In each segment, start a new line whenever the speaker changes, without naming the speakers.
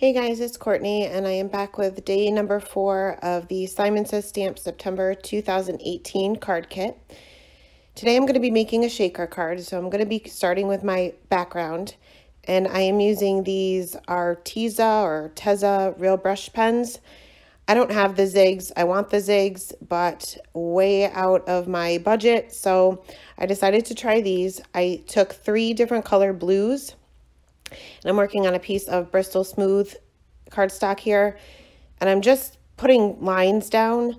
Hey guys, it's Courtney, and I am back with day number 4 of the Simon Says Stamp September 2018 card kit. Today I'm going to be making a shaker card, so I'm going to be starting with my background, and I am using these Arteza or Teza real brush pens. I don't have the zigs. I want the zigs, but way out of my budget, so I decided to try these. I took 3 different color blues, and I'm working on a piece of Bristol Smooth cardstock here, and I'm just putting lines down,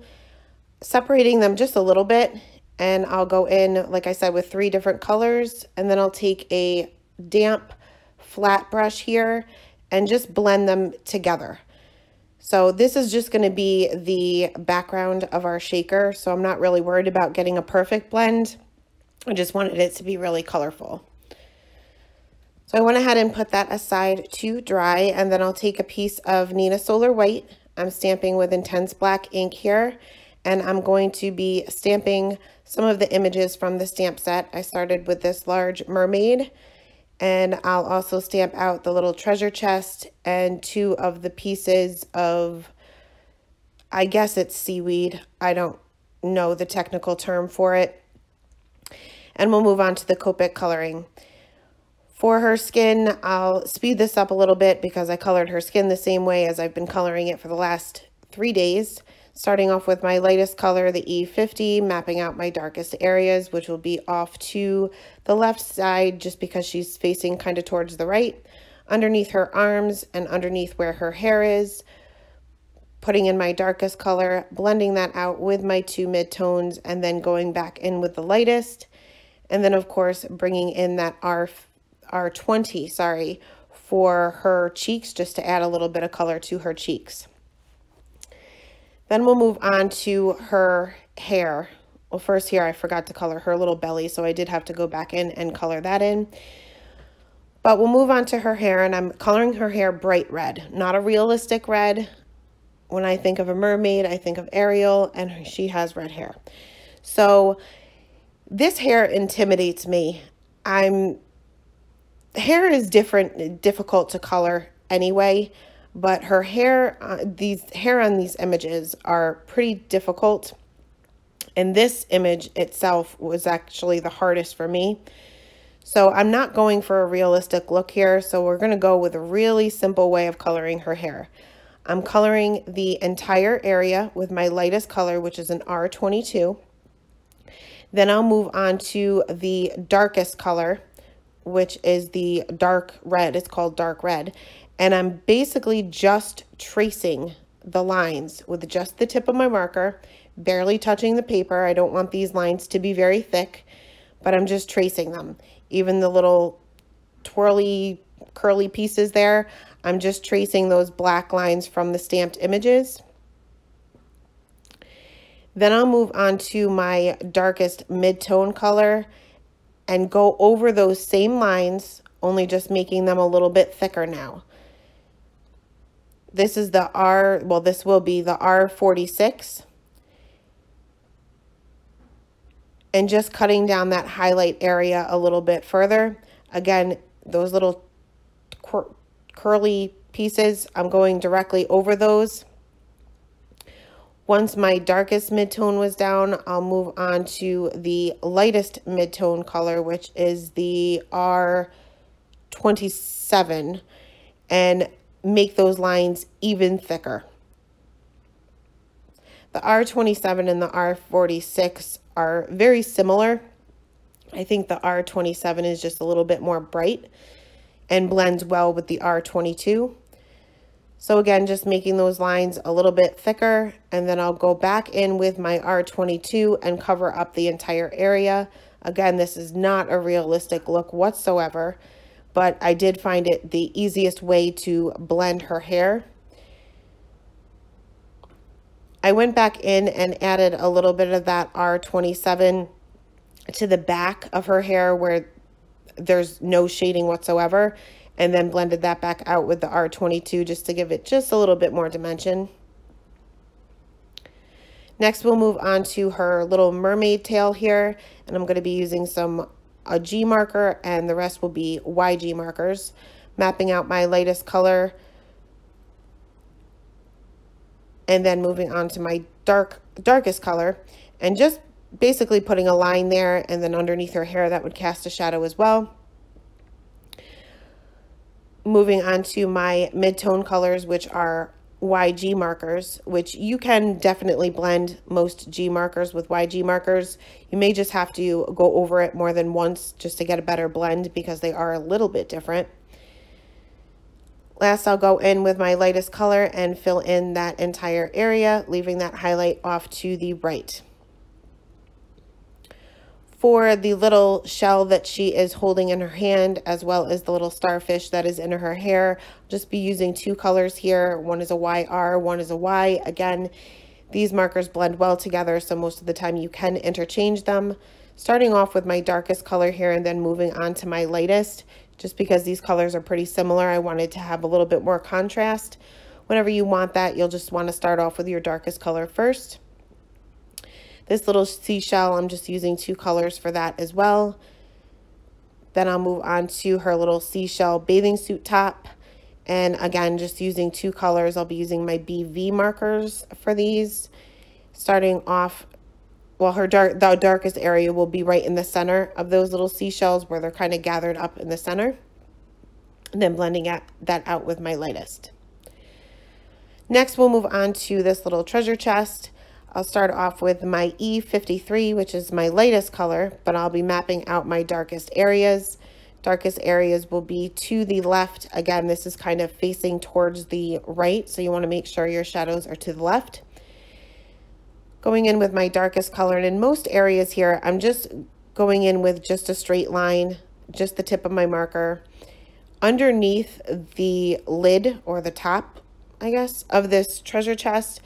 separating them just a little bit, and I'll go in, like I said, with 3 different colors, and then I'll take a damp flat brush here and just blend them together. So this is just going to be the background of our shaker, so I'm not really worried about getting a perfect blend. I just wanted it to be really colorful. So I went ahead and put that aside to dry, and then I'll take a piece of Neenah Solar White. I'm stamping with Intense Black ink here, and I'm going to be stamping some of the images from the stamp set. I started with this large mermaid, and I'll also stamp out the little treasure chest and 2 of the pieces of, I guess it's seaweed. I don't know the technical term for it. And we'll move on to the Copic coloring. For her skin, I'll speed this up a little bit because I colored her skin the same way as I've been coloring it for the last 3 days. Starting off with my lightest color, the E50, mapping out my darkest areas, which will be off to the left side just because she's facing kind of towards the right, underneath her arms and underneath where her hair is. Putting in my darkest color, blending that out with my 2 midtones, and then going back in with the lightest. And then, of course, bringing in that R20, sorry, for her cheeks, just to add a little bit of color to her cheeks. Then we'll move on to her hair. Well, first here I forgot to color her little belly, so I did have to go back in and color that in. But we'll move on to her hair, and I'm coloring her hair bright red, not a realistic red. When I think of a mermaid, I think of Ariel, and she has red hair. So this hair intimidates me. Hair is difficult to color anyway, but her hair, these hair on these images are pretty difficult. And this image itself was actually the hardest for me. So I'm not going for a realistic look here. So we're going to go with a really simple way of coloring her hair. I'm coloring the entire area with my lightest color, which is an R22. Then I'll move on to the darkest color, which is the dark red. It's called dark red. And I'm basically just tracing the lines with just the tip of my marker, barely touching the paper. I don't want these lines to be very thick, but I'm just tracing them. Even the little twirly, curly pieces there, I'm just tracing those black lines from the stamped images. Then I'll move on to my darkest mid-tone color and go over those same lines, only just making them a little bit thicker now. This is the this will be the R46. And just cutting down that highlight area a little bit further. Again, those little curly pieces, I'm going directly over those. Once my darkest mid-tone was down, I'll move on to the lightest mid-tone color, which is the R27, and make those lines even thicker. The R27 and the R46 are very similar. I think the R27 is just a little bit more bright and blends well with the R22. So again, just making those lines a little bit thicker, and then I'll go back in with my R22 and cover up the entire area. Again, this is not a realistic look whatsoever, but I did find it the easiest way to blend her hair. I went back in and added a little bit of that R27 to the back of her hair where there's no shading whatsoever, and then blended that back out with the R22 just to give it just a little bit more dimension. Next, we'll move on to her little mermaid tail here, and I'm going to be using a G marker, and the rest will be YG markers, mapping out my lightest color and then moving on to my darkest color and just basically putting a line there, and then underneath her hair that would cast a shadow as well. Moving on to my mid-tone colors, which are YG markers, which you can definitely blend most G markers with YG markers. You may just have to go over it more than once just to get a better blend because they are a little bit different. Last, I'll go in with my lightest color and fill in that entire area, leaving that highlight off to the right. For the little shell that she is holding in her hand, as well as the little starfish that is in her hair, I'll just be using two colors here. One is a YR, one is a Y. Again, these markers blend well together, so most of the time you can interchange them. Starting off with my darkest color here and then moving on to my lightest. Just because these colors are pretty similar, I wanted to have a little bit more contrast. Whenever you want that, you'll just want to start off with your darkest color first. This little seashell, I'm just using two colors for that as well. Then I'll move on to her little seashell bathing suit top. And again, just using two colors. I'll be using my BV markers for these. Starting off, well, the darkest area will be right in the center of those little seashells where they're kind of gathered up in the center. And then blending that out with my lightest. Next, we'll move on to this little treasure chest. I'll start off with my E53, which is my lightest color, but I'll be mapping out my darkest areas. Darkest areas will be to the left. Again, this is kind of facing towards the right, so you want to make sure your shadows are to the left. Going in with my darkest color, and in most areas here, I'm just going in with just a straight line, just the tip of my marker. Underneath the lid, or the top, I guess, of this treasure chest,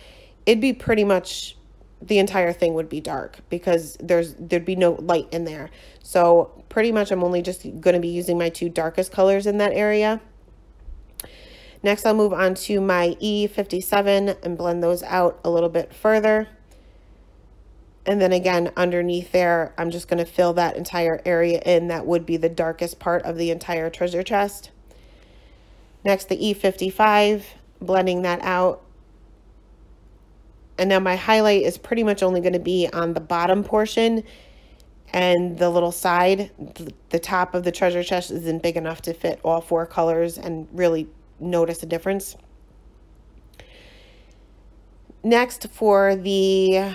it'd be pretty much, the entire thing would be dark because there'd be no light in there. So pretty much I'm only just going to be using my two darkest colors in that area. Next, I'll move on to my E57 and blend those out a little bit further. And then again, underneath there, I'm just going to fill that entire area in. That would be the darkest part of the entire treasure chest. Next, the E55, blending that out. And now my highlight is pretty much only going to be on the bottom portion and the little side. The top of the treasure chest isn't big enough to fit all four colors and really notice a difference. Next, for the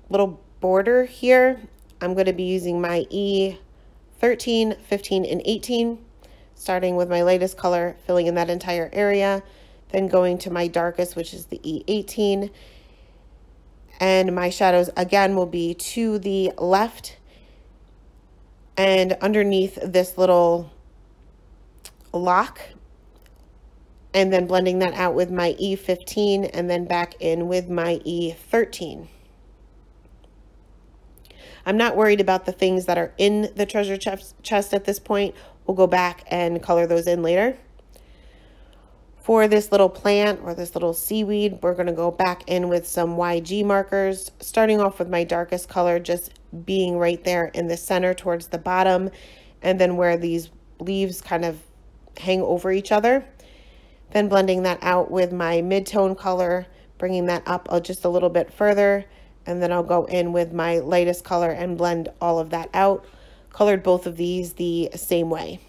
little border here, I'm going to be using my E13, 15, and 18, starting with my lightest color, filling in that entire area, then going to my darkest, which is the E18. And my shadows, again, will be to the left and underneath this little lock. And then blending that out with my E15 and then back in with my E13. I'm not worried about the things that are in the treasure chest at this point. We'll go back and color those in later. For this little plant or this little seaweed, we're going to go back in with some YG markers, starting off with my darkest color, just being right there in the center towards the bottom, and then where these leaves kind of hang over each other. Then blending that out with my mid-tone color, bringing that up just a little bit further, and then I'll go in with my lightest color and blend all of that out. Colored both of these the same way.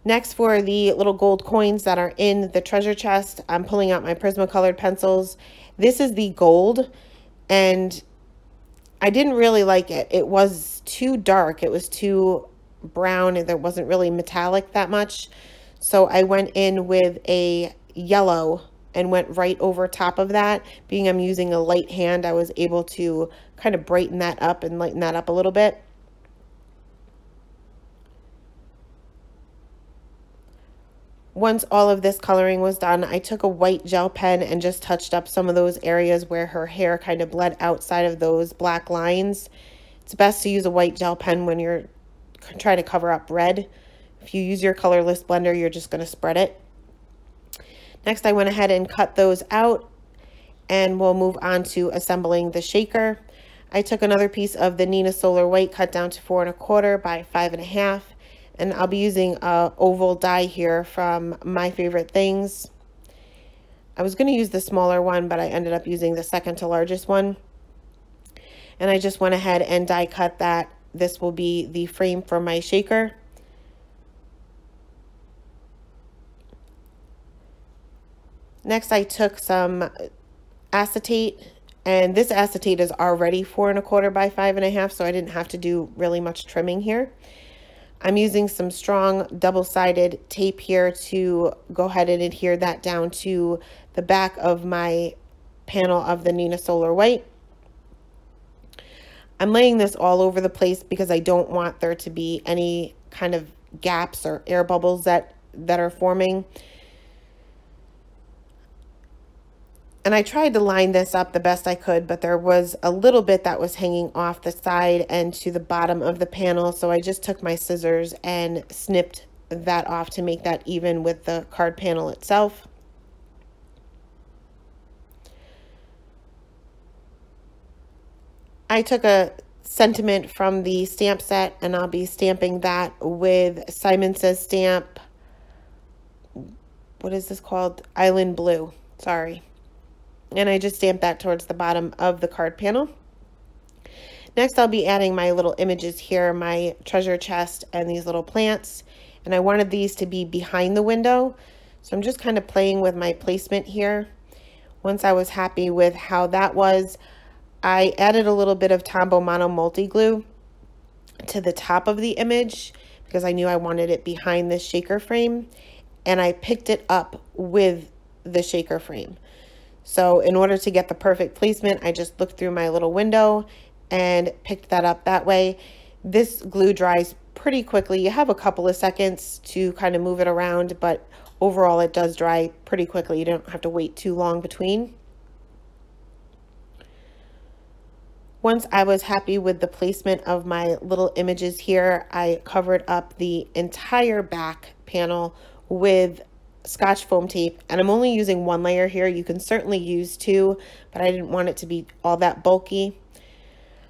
Next, for the little gold coins that are in the treasure chest, I'm pulling out my Prismacolored pencils. This is the gold, and I didn't really like it. It was too dark. It was too brown, and there wasn't really metallic that much. So I went in with a yellow and went right over top of that. Being I'm using a light hand, I was able to kind of brighten that up and lighten that up a little bit. Once all of this coloring was done, I took a white gel pen and just touched up some of those areas where her hair kind of bled outside of those black lines. It's best to use a white gel pen when you're trying to cover up red. If you use your colorless blender, you're just going to spread it. Next, I went ahead and cut those out, and we'll move on to assembling the shaker. I took another piece of the Nina Solar White cut down to 4 1/4 by 5 1/2. And I'll be using a oval die here from My Favorite Things. I was going to use the smaller one, but I ended up using the second to largest one. And I just went ahead and die cut that. This will be the frame for my shaker. Next, I took some acetate, and this acetate is already 4 1/4 by 5 1/2, so I didn't have to do really much trimming here. I'm using some strong double-sided tape here to go ahead and adhere that down to the back of my panel of the Neenah Solar White. I'm laying this all over the place because I don't want there to be any kind of gaps or air bubbles that are forming. And I tried to line this up the best I could, but there was a little bit that was hanging off the side and to the bottom of the panel. So I just took my scissors and snipped that off to make that even with the card panel itself. I took a sentiment from the stamp set, and I'll be stamping that with Simon Says stamp. What is this called? Island Blue. Sorry. And I just stamped that towards the bottom of the card panel. Next, I'll be adding my little images here, my treasure chest and these little plants. And I wanted these to be behind the window. So I'm just kind of playing with my placement here. Once I was happy with how that was, I added a little bit of Tombow Mono Multi Glue to the top of the image because I knew I wanted it behind this shaker frame. And I picked it up with the shaker frame. So in order to get the perfect placement, I just looked through my little window and picked that up that way. This glue dries pretty quickly. You have a couple of seconds to kind of move it around, but overall it does dry pretty quickly. You don't have to wait too long between. Once I was happy with the placement of my little images here, I covered up the entire back panel with Scotch foam tape, and I'm only using 1 layer here. You can certainly use 2, but I didn't want it to be all that bulky.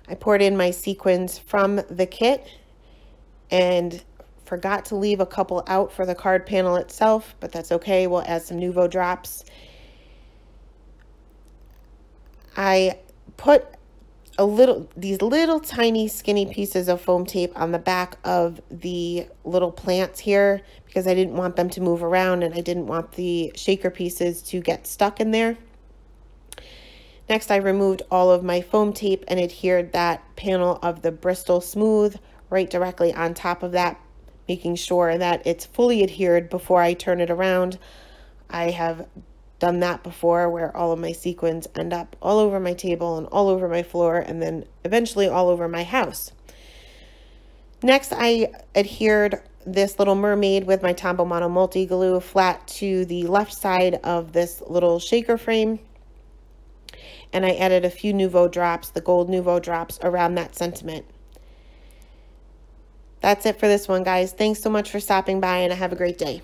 I poured in my sequins from the kit and forgot to leave a couple out for the card panel itself, but that's okay. We'll add some Nuvo drops. I put these little tiny skinny pieces of foam tape on the back of the little plants here because I didn't want them to move around and I didn't want the shaker pieces to get stuck in there. Next, I removed all of my foam tape and adhered that panel of the Bristol Smooth right directly on top of that, making sure that it's fully adhered before I turn it around. I have done that before where all of my sequins end up all over my table and all over my floor and then eventually all over my house. Next, I adhered this little mermaid with my Tombow Mono Multi Glue flat to the left side of this little shaker frame. And I added a few Nuvo drops, the gold Nuvo drops, around that sentiment. That's it for this one, guys. Thanks so much for stopping by and have a great day.